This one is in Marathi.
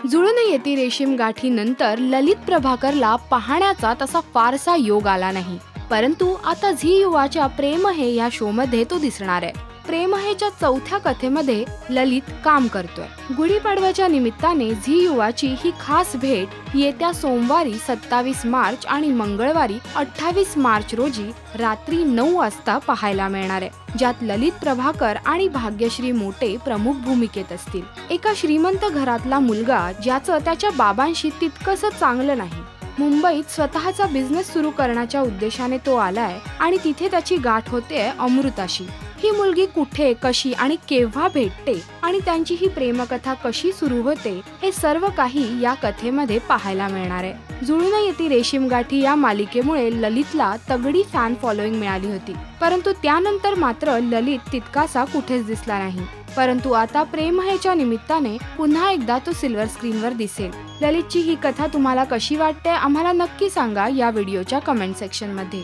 जुळून येती रेशीम गाठी नंतर ललित प्रभाकरला पाहण्याचा तसा फारसा योग आला नाही, परंतु आता झी युवाच्या प्रेम है या शो मध्ये तो दिसणार आहे। प्रेम हेच्या चौथ्या कथेमध्ये ललित काम करतोय। गुढीपाडव्याच्या निमित्ताने झी युवाची ही खास भेट येत्या सोमवारी 27 मार्च आणि मंगळवारी 28 मार्च रोजी रात्री 9 वाजता पाहायला मिळणार आहे, ज्यात ललित प्रभाकर आणि भाग्यश्री मोटे प्रमुख भूमिकेत असतील। एका श्रीमंत घरातला मुलगा ज्याचं त्याच्या बाबांशी तितकंसं चांगलं नाही, मुंबईत स्वतःचा बिझनेस सुरू करण्याच्या उद्देशाने तो आलाय आणि तिथे त्याची गाठ होते अमृताशी। ही मुलगी कुठे, कशी आणि केव्हा भेटते आणि त्यांची ही प्रेमकथा कशी सुरू होते हे सर्व काही या कथेमध्ये पाहायला मिळणार आहे। जुळून येती रेशीम गाठी या मालिकेमुळे ललितला तगडी फॅन फॉलोईंग मिळाली होती, परंतु त्यानंतर मात्र ललित तितकासा कुठेच दिसला नाही। परंतु आता प्रेम हेच्या निमित्ताने पुन्हा एकदा तो सिल्वर स्क्रीनवर दिसेल। ललितची ही कथा तुम्हाला कशी वाटते आम्हाला नक्की सांगा या व्हिडिओच्या कमेंट सेक्शन मध्ये।